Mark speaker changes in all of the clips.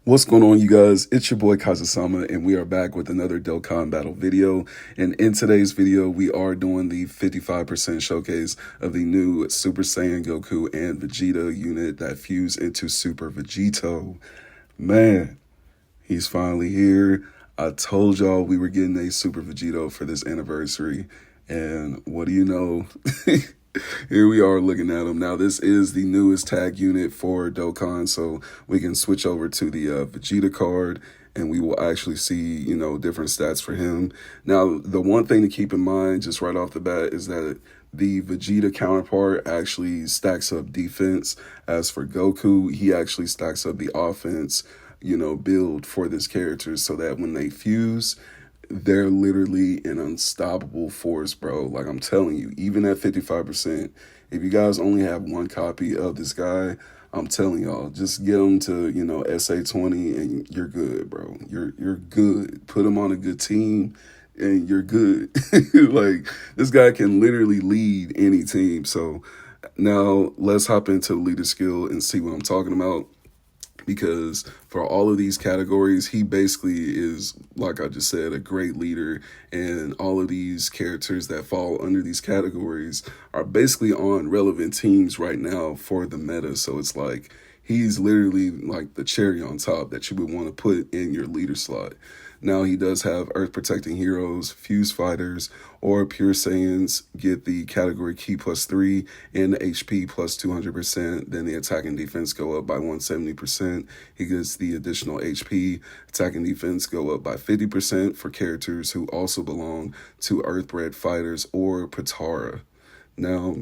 Speaker 1: What's going on, you guys? It's your boy Kaiza-Sama, and we are back with another Dokkan battle video. And in today's video, we are doing the 55% showcase of the new Super Saiyan Goku and Vegeta unit that fuse into Super Vegito. Man, he's finally here. I told y'all we were getting a Super Vegito for this anniversary, and what do you know? Here we are looking at him. Now, this is the newest tag unit for Dokkan, so we can switch over to the Vegeta card, and we will actually see, different stats for him. Now, the one thing to keep in mind just right off the bat is that the Vegeta counterpart actually stacks up defense. As for Goku, he actually stacks up the offense, build for this character so that when they fuse, they're literally an unstoppable force, bro. Like, I'm telling you, even at 55%, if you guys only have one copy of this guy, I'm telling y'all, just get him to, SA20 and you're good, bro. You're good. Put him on a good team and you're good. Like, this guy can literally lead any team. So now let's hop into the leader skill and see what I'm talking about. Because for all of these categories, he basically is, like I just said, a great leader. And all of these characters that fall under these categories are basically on relevant teams right now for the meta. So it's like he's literally like the cherry on top that you would want to put in your leader slot. Now, he does have Earth Protecting Heroes, Fuse Fighters, or Pure Saiyans get the category Ki +3 and HP +200%. Then the attack and defense go up by 170%. He gets the additional HP. Attack and defense go up by 50% for characters who also belong to Earthbred Fighters or Patara. Now,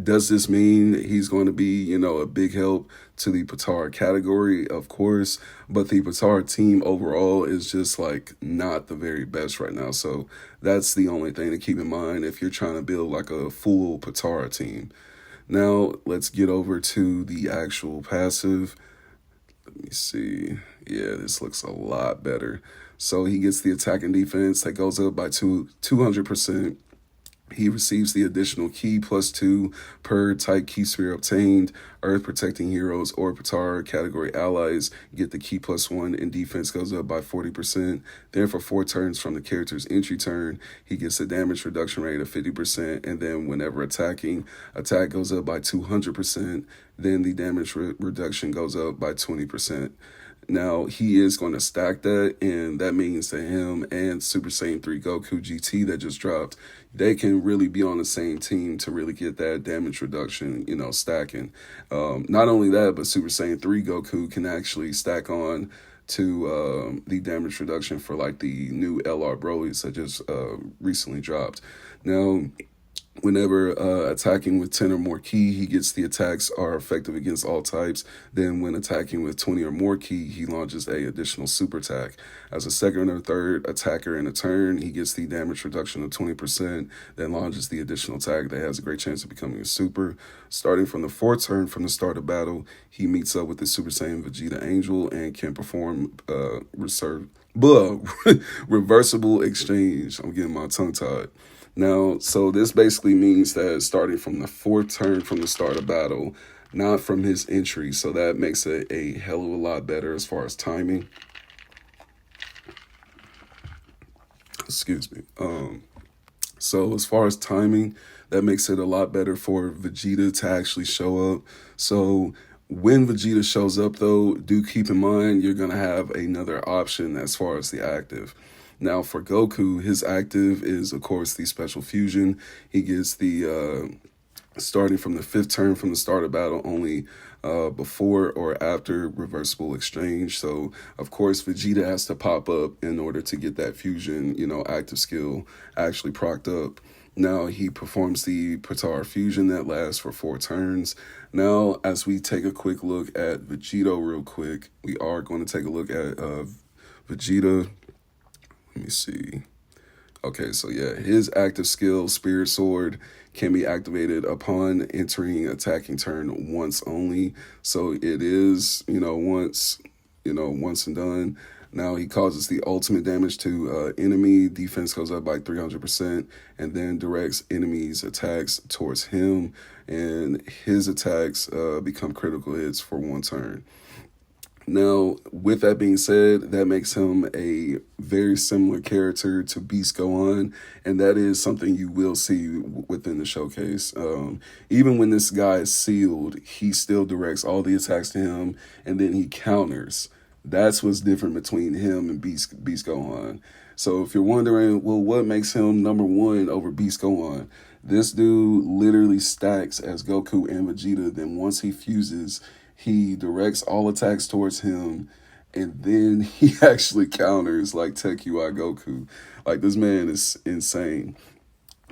Speaker 1: does this mean he's going to be, a big help to the Patara category? Of course, but the Patara team overall is just like not the very best right now. So that's the only thing to keep in mind if you're trying to build like a full Patara team. Now, let's get over to the actual passive. Let me see. Yeah, this looks a lot better. So he gets the attack and defense that goes up by 200%. He receives the additional Ki +2 per type Ki sphere obtained. Earth Protecting Heroes or Patara category allies get the Ki +1 and defense goes up by 40%. Then for 4 turns from the character's entry turn, he gets a damage reduction rate of 50%. And then whenever attacking, attack goes up by 200%. Then the damage reduction goes up by 20%. Now, he is going to stack that, and that means that him and Super Saiyan 3 Goku GT that just dropped, they can really be on the same team to really get that damage reduction, stacking. Not only that, but Super Saiyan 3 Goku can actually stack on to the damage reduction for like the new LR Broly's that just recently dropped. Now, whenever attacking with 10 or more Ki, he gets the attacks are effective against all types. Then when attacking with 20 or more Ki, he launches a additional super attack. As a second or third attacker in a turn, he gets the damage reduction of 20%, then launches the additional attack that has a great chance of becoming a super. Starting from the 4th turn from the start of battle, he meets up with the Super Saiyan Vegeta Angel and can perform reversible exchange. I'm getting my tongue tied. Now, so this basically means that starting from the 4th turn from the start of battle, not from his entry. So that makes it a hell of a lot better as far as timing. Excuse me. So as far as timing, that makes it a lot better for Vegeta to actually show up. So when Vegeta shows up, though, do keep in mind you're going to have another option as far as the active. Now, for Goku, his active is, of course, the special fusion. He gets the starting from the 5th turn from the start of battle only before or after reversible exchange. So, of course, Vegeta has to pop up in order to get that fusion, active skill actually procced up. Now, he performs the Patara fusion that lasts for 4 turns. Now, as we take a quick look at Vegito real quick, we are going to take a look at Vegeta. Let me see. Okay, so yeah, his active skill, Spirit Sword, can be activated upon entering attacking turn once only. So it is, once and done. Now he causes the ultimate damage to enemy. Defense goes up by 300%, and then directs enemies' attacks towards him, and his attacks become critical hits for 1 turn. Now, with that being said, that makes him a very similar character to Beast Gohan, and that is something you will see within the showcase. Even when this guy is sealed, he still directs all the attacks to him, and then he counters. That's what's different between him and Beast Gohan. So if you're wondering, well, what makes him number one over Beast Gohan? This dude literally stacks as Goku and Vegeta. Then once he fuses, he directs all attacks towards him, and then he actually counters like Tech UI Goku. Like, this man is insane.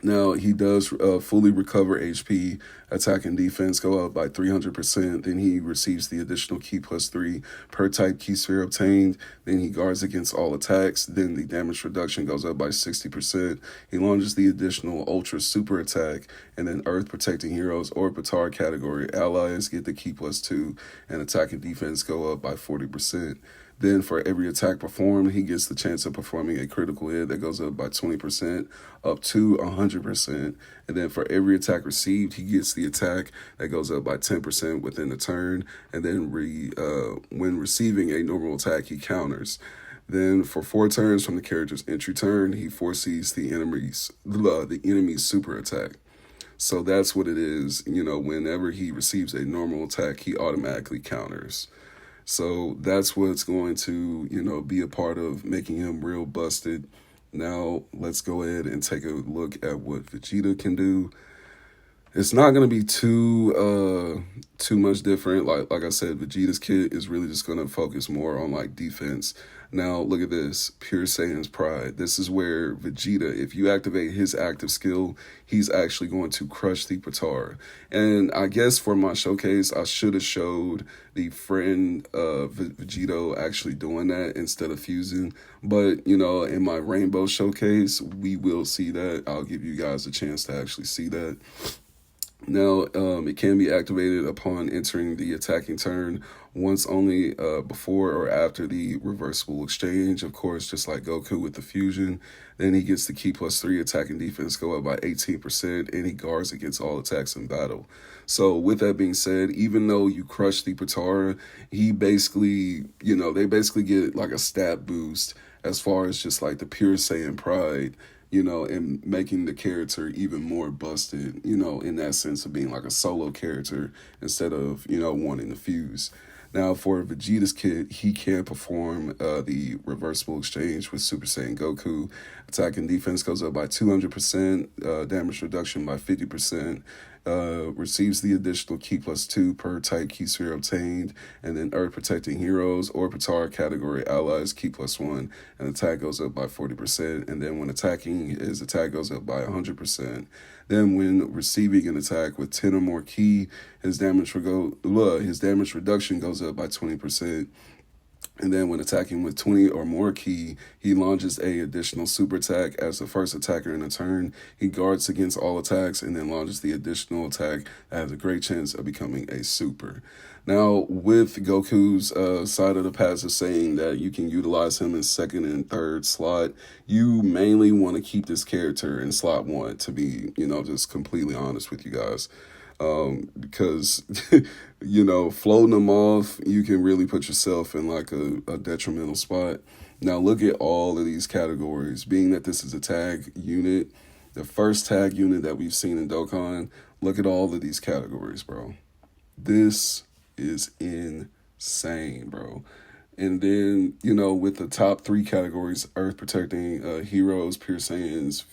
Speaker 1: Now, he does fully recover HP, attack and defense go up by 300%. Then he receives the additional key +3 per type key sphere obtained. Then he guards against all attacks. Then the damage reduction goes up by 60%. He launches the additional ultra super attack. And then Earth protecting heroes or Patara category allies get the key +2. And attack and defense go up by 40%. Then for every attack performed, he gets the chance of performing a critical hit that goes up by 20%, up to 100%. And then for every attack received, he gets the attack that goes up by 10% within the turn. And then when receiving a normal attack, he counters. Then for 4 turns from the character's entry turn, he foresees the enemy's super attack. So that's what it is. Whenever he receives a normal attack, he automatically counters. So that's what's going to, be a part of making him real busted. Now, let's go ahead and take a look at what Vegeta can do. It's not going to be too much different. Like I said, Vegeta's kit is really just going to focus more on like defense. Now, look at this, Pure Saiyan's Pride. This is where Vegeta, if you activate his active skill, he's actually going to crush the Patara. And I guess for my showcase, I should have showed the friend Vegito actually doing that instead of fusing. But, in my Rainbow showcase, we will see that. I'll give you guys a chance to actually see that. Now, it can be activated upon entering the attacking turn once only before or after the reversible exchange. Of course, just like Goku with the fusion. Then he gets the key +3 attack and defense go up by 18%, and he guards against all attacks in battle. So with that being said, even though you crush the Patara, he basically, they basically get like a stat boost as far as just like the Pure Saiyan Pride, and making the character even more busted, in that sense of being like a solo character instead of, wanting to fuse. Now, for Vegeta's kit, he can perform the reversible exchange with Super Saiyan Goku. Attack and defense goes up by 200%, damage reduction by 50%, receives the additional key +2 per type key sphere obtained, and then Earth protecting heroes or Patara category allies key +1, and attack goes up by 40%. And then when attacking, his attack goes up by 100%. Then when receiving an attack with 10 or more key, his damage reduction goes up by 20%. And then when attacking with 20 or more key, he launches a additional super attack as the first attacker in a turn. He guards against all attacks and then launches the additional attack that has a great chance of becoming a super. Now, with Goku's side of the passive saying that you can utilize him in second and third slot, you mainly want to keep this character in slot 1, to be, just completely honest with you guys. Because, floating them off, you can really put yourself in like a detrimental spot. Now, look at all of these categories. Being that this is a tag unit, the first tag unit that we've seen in Dokkan, look at all of these categories, bro. This is insane, bro. And then, with the top 3 categories, Earth protecting heroes, Pure Saiyans,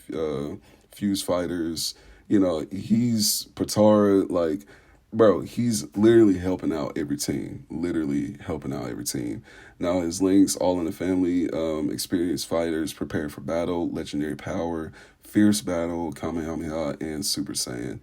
Speaker 1: fuse fighters, he's Patara, like, bro, he's literally helping out every team. Now, his links, all in the family, experienced fighters, prepared for battle, legendary power, fierce battle, Kamehameha, and Super Saiyan.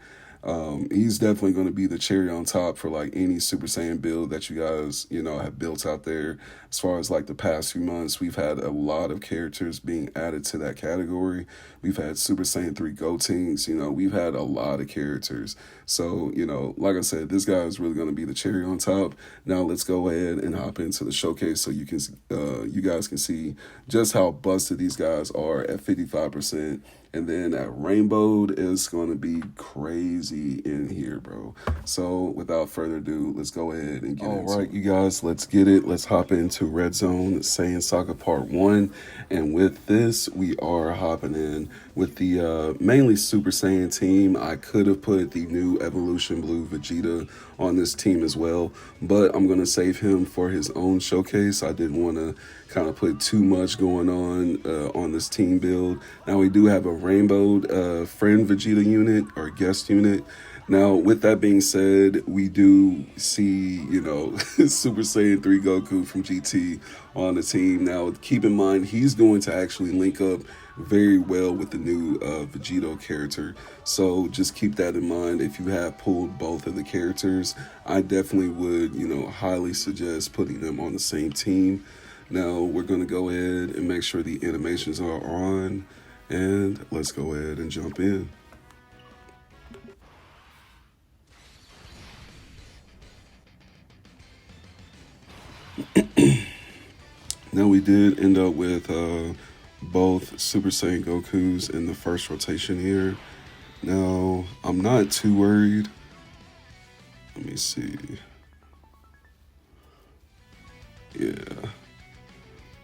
Speaker 1: He's definitely going to be the cherry on top for like any Super Saiyan build that you guys, have built out there. As far as like the past few months, we've had a lot of characters being added to that category. We've had Super Saiyan 3 Gotenks, we've had a lot of characters. So, like I said, this guy is really going to be the cherry on top. Now let's go ahead and hop into the showcase so you guys can see just how busted these guys are at 55%. And then at Rainbowed, it's going to be crazy in here, bro. So without further ado, let's go ahead and get into it. All right, you guys, let's get it. Let's hop into Red Zone Saiyan Saga Part 1. And with this, we are hopping in with the mainly Super Saiyan team. I could have put the new Evolution Blue Vegeta on this team as well, but I'm going to save him for his own showcase. I didn't want to kind of put too much going on this team build. Now we do have a rainbowed friend Vegeta unit or guest unit. Now, with that being said, we do see, you know, Super Saiyan 3 Goku from GT on the team. Now, keep in mind, he's going to actually link up very well with the new Vegito character. So just keep that in mind. If you have pulled both of the characters, I definitely would, you know, highly suggest putting them on the same team. Now, we're going to go ahead and make sure the animations are on, and let's go ahead and jump in. Now we did end up with both Super Saiyan Gokus in the first rotation here. Now, I'm not too worried. Let me see. Yeah.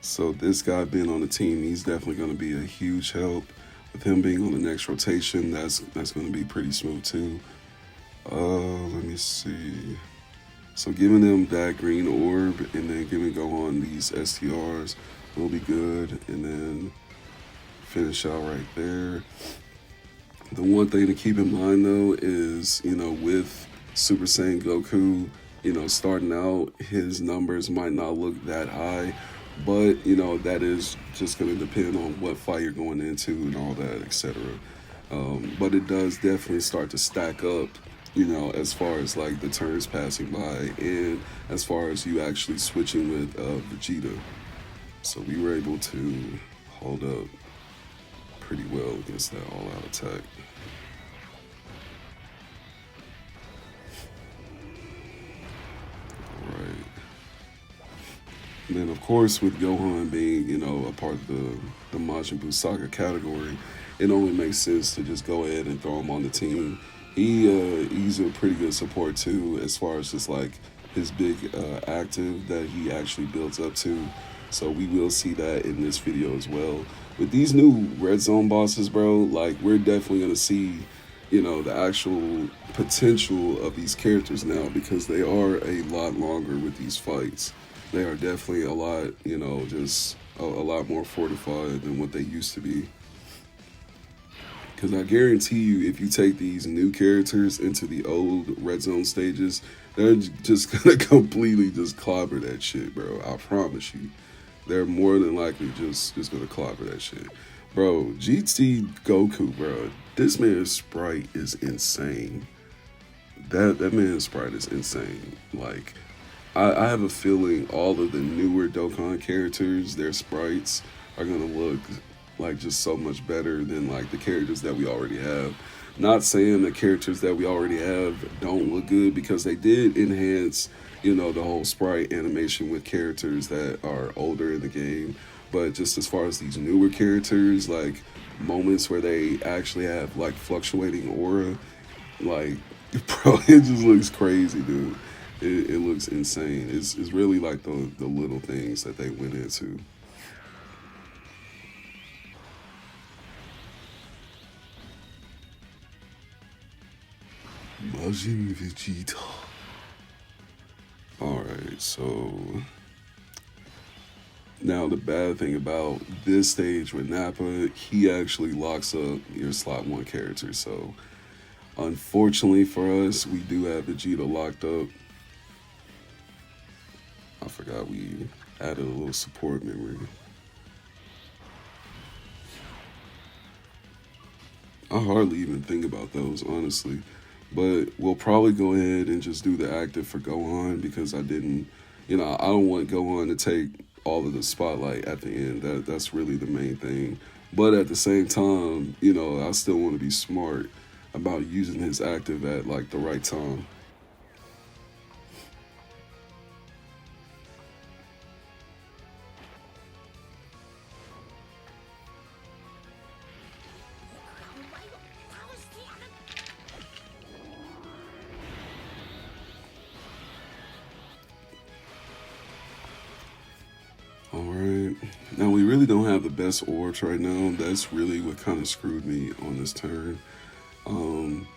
Speaker 1: So this guy being on the team, he's definitely going to be a huge help. With him being on the next rotation, that's going to be pretty smooth too. Let me see. So giving them that green orb and then giving go on these STRs will be good. And then finish out right there. The one thing to keep in mind though is, you know, with Super Saiyan Goku, you know, starting out, his numbers might not look that high. But, you know, that is just going to depend on what fight you're going into and all that, etc. But it does definitely start to stack up, you know, as far as like the turns passing by and as far as you actually switching with Vegeta. So we were able to hold up pretty well against that all-out attack. All right. And then, of course, with Gohan being, you know, a part of the Majin Buu Saga category, it only makes sense to just go ahead and throw him on the team. He's a pretty good support too, as far as just like his big active that he actually builds up to. So we will see that in this video as well. With these new Red Zone bosses, bro, like we're definitely gonna see, you know, the actual potential of these characters now because they are a lot longer with these fights. They are definitely a lot, you know, just a lot more fortified than what they used to be. Because I guarantee you, if you take these new characters into the old Red Zone stages, they're just going to completely just clobber that shit, bro. I promise you. They're more than likely just going to clobber that shit. Bro, GT Goku, bro, this man's sprite is insane. That man's sprite is insane. Like, I have a feeling all of the newer Dokkan characters, their sprites are going to look like just so much better than like the characters that we already have. Not saying the characters that we already have don't look good because they did enhance, you know, the whole sprite animation with characters that are older in the game. But just as far as these newer characters, like moments where they actually have like fluctuating aura, like, bro, it just looks crazy, dude. It looks insane. It's really like the little things that they went into. Majin Vegito. Alright, so now the bad thing about this stage with Nappa, he actually locks up your slot 1 character. So unfortunately for us, we do have Vegeta locked up. I forgot we added a little support memory. I hardly even think about those, honestly. But we'll probably go ahead and just do the active for Gohan because I didn't, you know, I don't want Gohan to take all of the spotlight at the end. That's really the main thing. But at the same time, you know, I still want to be smart about using his active at like the right time. Now we really don't have the best orbs right now. That's really what kind of screwed me on this turn. Um,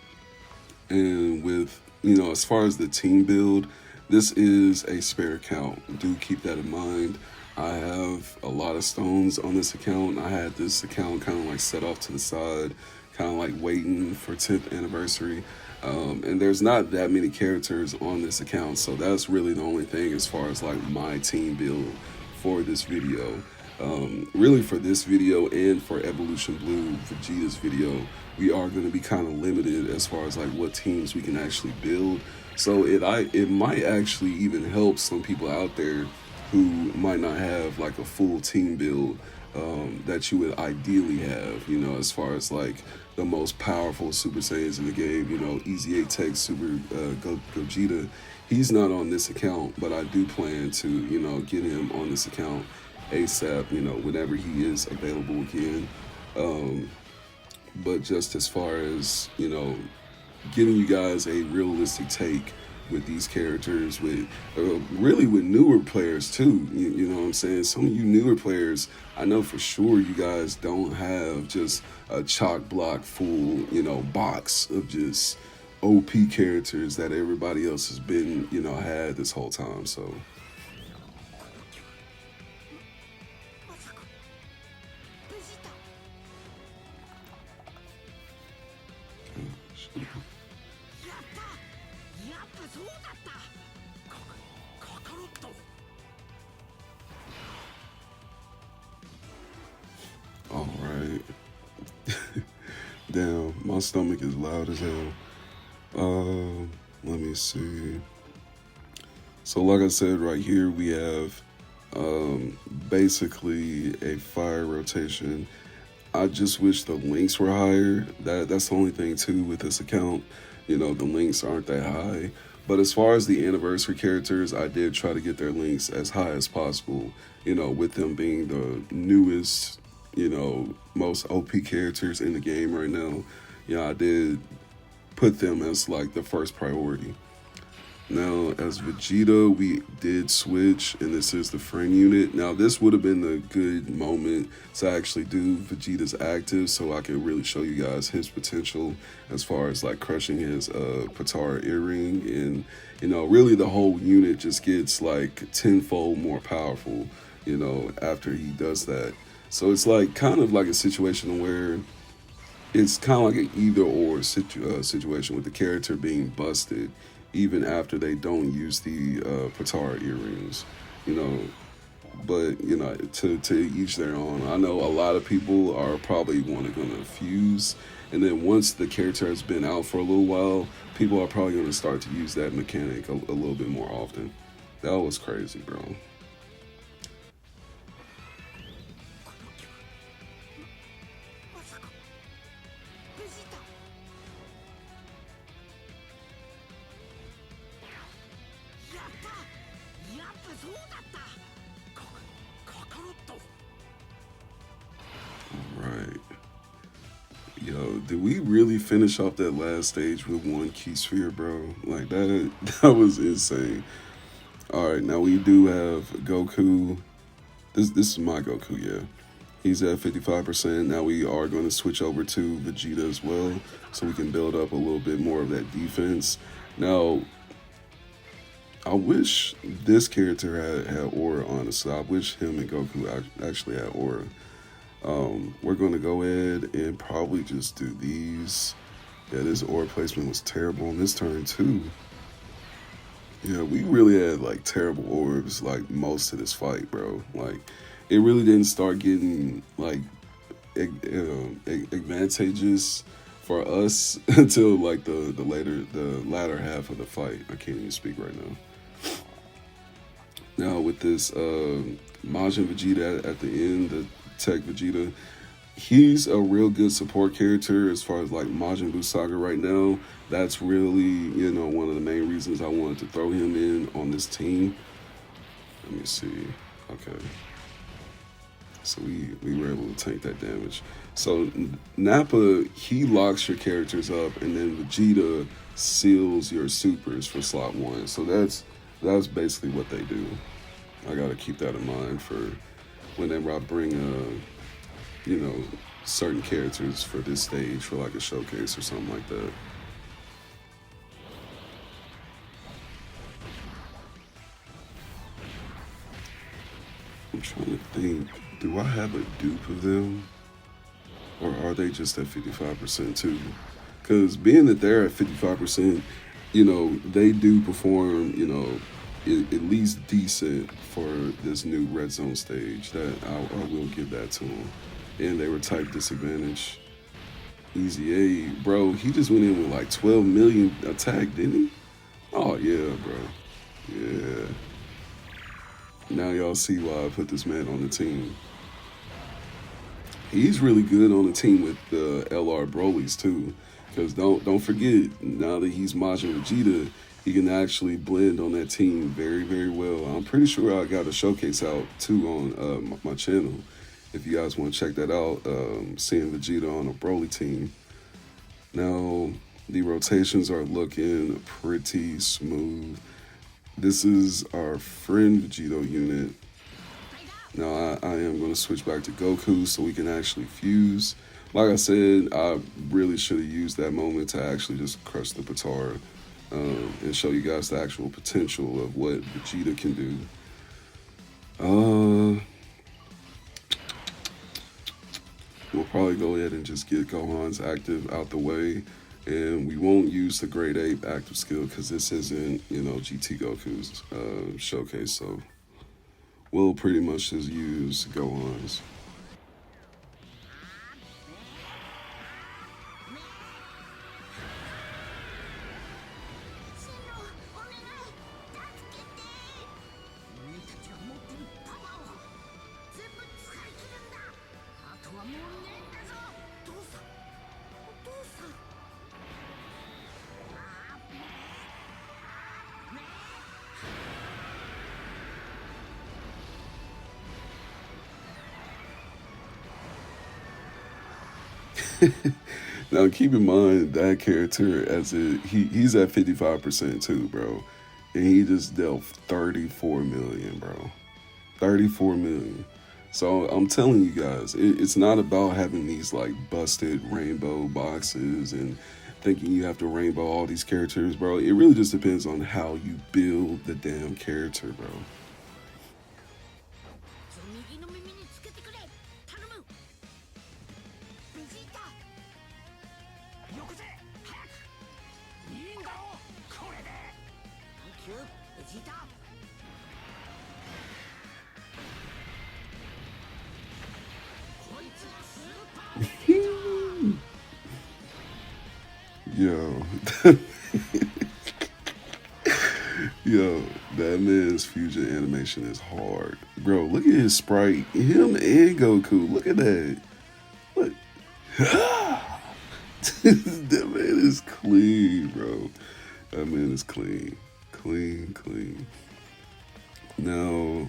Speaker 1: and with, as far as the team build, this is a spare account. Do keep that in mind. I have a lot of stones on this account. I had this account kind of like set off to the side, kind of like waiting for 10th anniversary. And there's not that many characters on this account, so that's really the only thing as far as like my team build for this video. Really for this video and for Evolution Blue, Vegeta's video, we are going to be kind of limited as far as like what teams we can actually build. So it might actually even help some people out there who might not have like a full team build that you would ideally have, as far as like the most powerful Super Saiyans in the game, Easy 8 Tech Super Gogeta. He's not on this account, but I do plan to, get him on this account ASAP, whenever he is available again. But just as far as, giving you guys a realistic take with these characters, with really with newer players too, you know what I'm saying? Some of you newer players, I know for sure you guys don't have just a chalk block full, box of just OP characters that everybody else has been, had this whole time, so. All right. Damn, my stomach is loud as hell. Let me see. So like I said, right here we have basically a fire rotation. I just wish the links were higher. That's the only thing too with this account. The links aren't that high. But as far as the anniversary characters, I did try to get their links as high as possible, with them being the newest, most OP characters in the game right now. I did put them as like the first priority. Now, as Vegito, we did switch, and this is the friend unit. Now, this would have been the good moment to actually do Vegeta's active so I could really show you guys his potential as far as like crushing his Patara earring. And, really the whole unit just gets like tenfold more powerful, after he does that. So it's like kind of like a situation where it's kind of like an either or situation with the character being busted even after they don't use the Patara earrings, but to each their own. I know a lot of people are probably gonna fuse, and then once the character has been out for a little while, people are probably gonna start to use that mechanic a little bit more often. That was crazy, bro. Right. Yo, did we really finish off that last stage with one key sphere, bro? Like that was insane. All right, now we do have Goku. This is my Goku, yeah. He's at 55%. Now we are going to switch over to Vegeta as well, so we can build up a little bit more of that defense. Now, I wish this character had aura, honestly. I wish him and Goku actually had aura. We're going to go ahead and probably just do these. Yeah, this aura placement was terrible on this turn too. Yeah, we really had like terrible orbs like most of this fight, bro. Like, it really didn't start getting like advantageous for us until like the latter half of the fight. I can't even speak right now. Now with this Majin Vegeta at the end, the Tech Vegeta, he's a real good support character as far as like Majin Buu Saga right now. That's really, one of the main reasons I wanted to throw him in on this team. Let me see. Okay. So we were able to tank that damage. So Nappa, he locks your characters up, and then Vegeta seals your supers for slot 1. So that's basically what they do. I gotta keep that in mind for whenever I bring you know, certain characters for this stage for like a showcase or something like that. I'm trying to think, do I have a dupe of them? Or are they just at 55% too? Because being that they're at 55%, you know, they do perform, you know, at least decent for this new red zone stage. That I will give that to them. And they were type disadvantage. Easy A, bro, he just went in with like 12 million attack, didn't he? Oh, yeah, bro. Yeah. Now y'all see why I put this man on the team. He's really good on the team with the LR Brolys too. Because don't forget, now that he's Majin Vegeta, he can actually blend on that team very, very well. I'm pretty sure I got a showcase out too on my channel. If you guys want to check that out, seeing Vegeta on a Broly team. Now, the rotations are looking pretty smooth. This is our friend Vegito unit. Now, I am going to switch back to Goku so we can actually fuse. Like I said, I really should have used that moment to actually just crush the Patara and show you guys the actual potential of what Vegeta can do. We'll probably go ahead and just get Gohan's active out the way. And we won't use the Grade 8 active skill because this isn't, you know, GT Goku's showcase. So we'll pretty much just use Gohan's. Now keep in mind that character he's at 55% too, bro. And he just dealt 34 million, bro. 34 million. So I'm telling you guys, it's not about having these like busted rainbow boxes and thinking you have to rainbow all these characters, bro. It really just depends on how you build the damn character, bro. Yo. Yo, that man's fusion animation is hard. Bro, look at his sprite. Him and Goku. Look at that. What? That man is clean, bro. That man is clean. Clean. Now,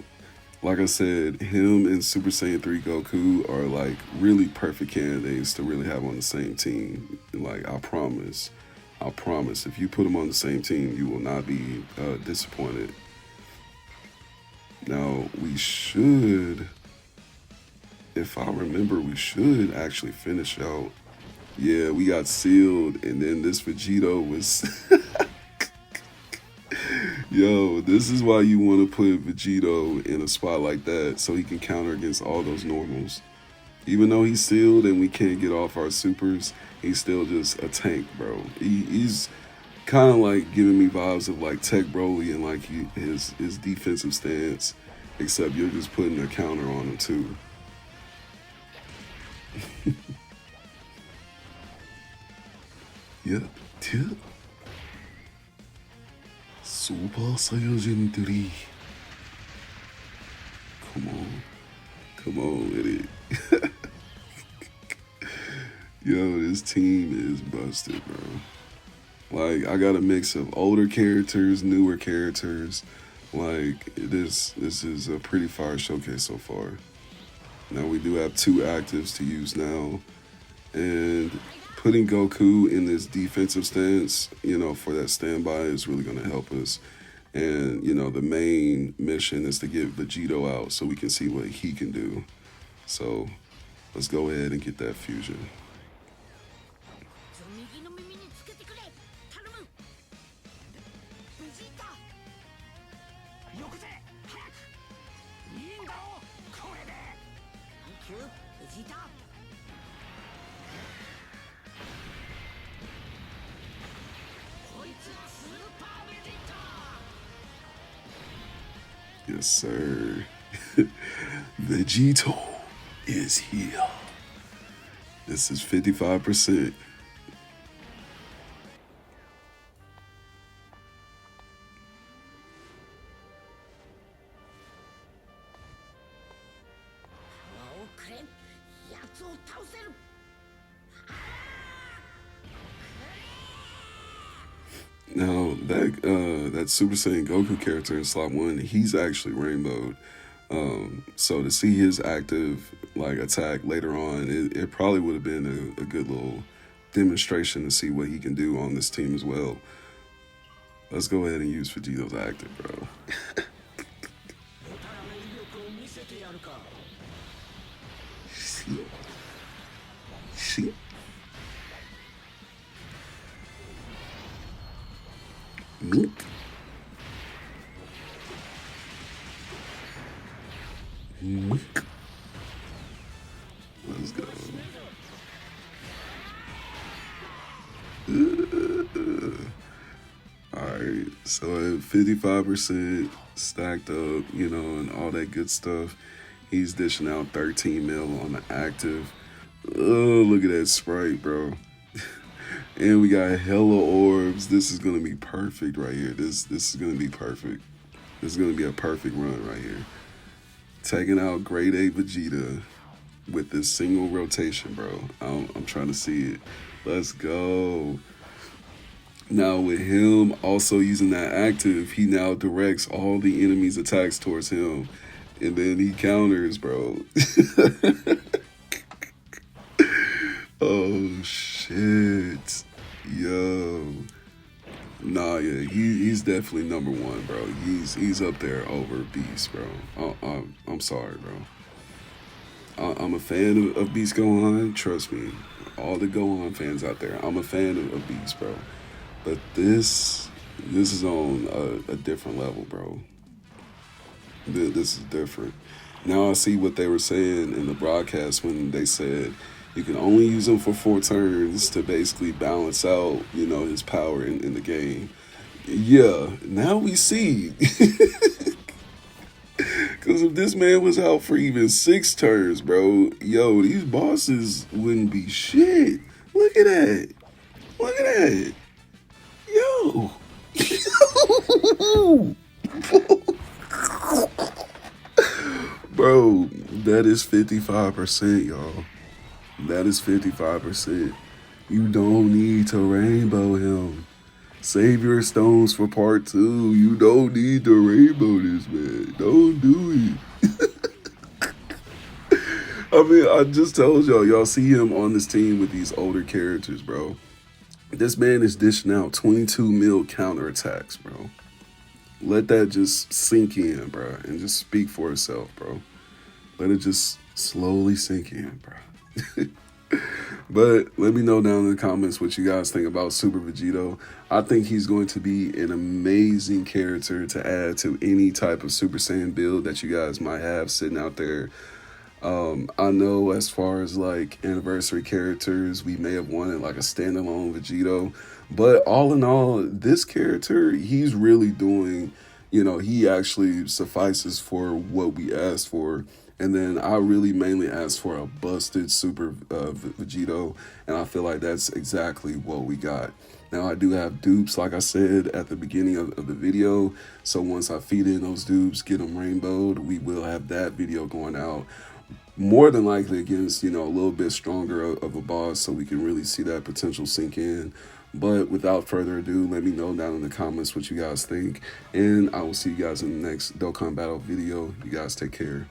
Speaker 1: like I said, him and Super Saiyan 3 Goku are like really perfect candidates to really have on the same team. Like, I promise, if you put them on the same team, you will not be disappointed. Now, we should, if I remember, we should actually finish out. Yeah, we got sealed, and then this Vegito was... Yo, this is why you want to put Vegito in a spot like that so he can counter against all those normals. Even though he's sealed and we can't get off our supers, he's still just a tank, bro. He's kind of like giving me vibes of like Tech Broly and like his defensive stance, except you're just putting a counter on him too. Yeah. Super Saiyajin 3. Come on with it. Yo, this team is busted, bro. Like, I got a mix of older characters, newer characters. Like, this is a pretty fire showcase so far. Now, we do have 2 actives to use now. And putting Goku in this defensive stance, you know, for that standby is really going to help us. And, you know, the main mission is to get Vegito out so we can see what he can do. So let's go ahead and get that fusion. Yes, sir. Vegito is here. This is 55%. Now that Super Saiyan Goku character in slot 1, he's actually rainbowed. So to see his active like attack later on, it probably would have been a good little demonstration to see what he can do on this team as well. Let's go ahead and use Vegito's active, bro. See? Meat. Let's go. Alright, so at 55% stacked up, you know, and all that good stuff, he's dishing out 13 mil on the active. Oh, look at that sprite, bro. And we got hella orbs. This is gonna be perfect right here. This is gonna be perfect. This is gonna be a perfect run right here. Taking out grade 8 Vegeta with this single rotation, bro. I'm trying to see it. Let's go. Now with him also using that active, he now directs all the enemy's attacks towards him. And then he counters, bro. Oh, shit. Yo. Nah, yeah, he's definitely number 1, bro. He's up there over Beast, bro. I'm sorry, bro. I'm a fan of Beast Gohan. Trust me, all the Gohan fans out there, I'm a fan of Beast, bro. But this is on a different level, bro. This is different. Now I see what they were saying in the broadcast when they said you can only use him for 4 turns to basically balance out, you know, his power in the game. Yeah, now we see. Because if this man was out for even 6 turns, bro, yo, these bosses wouldn't be shit. Look at that. Look at that. Yo. Bro, that is 55%, y'all. That is 55%. You don't need to rainbow him. Save your stones for part 2. You don't need to rainbow this, man. Don't do it. I mean, I just told y'all see him on this team with these older characters, bro. This man is dishing out 22 mil counterattacks, bro. Let that just sink in, bro, and just speak for itself, bro. Let it just slowly sink in, bro. But let me know down in the comments what you guys think about Super Vegito. I think he's going to be an amazing character to add to any type of Super Saiyan build that you guys might have sitting out there. I know as far as like anniversary characters, we may have wanted like a standalone Vegito, but all in all, this character, he's really doing, you know, he actually suffices for what we asked for. And then I really mainly asked for a busted Super Vegito, and I feel like that's exactly what we got. Now, I do have dupes, like I said at the beginning of the video, so once I feed in those dupes, get them rainbowed, we will have that video going out. More than likely against, you know, a little bit stronger of a boss, so we can really see that potential sink in. But without further ado, let me know down in the comments what you guys think, and I will see you guys in the next Dokkan Battle video. You guys take care.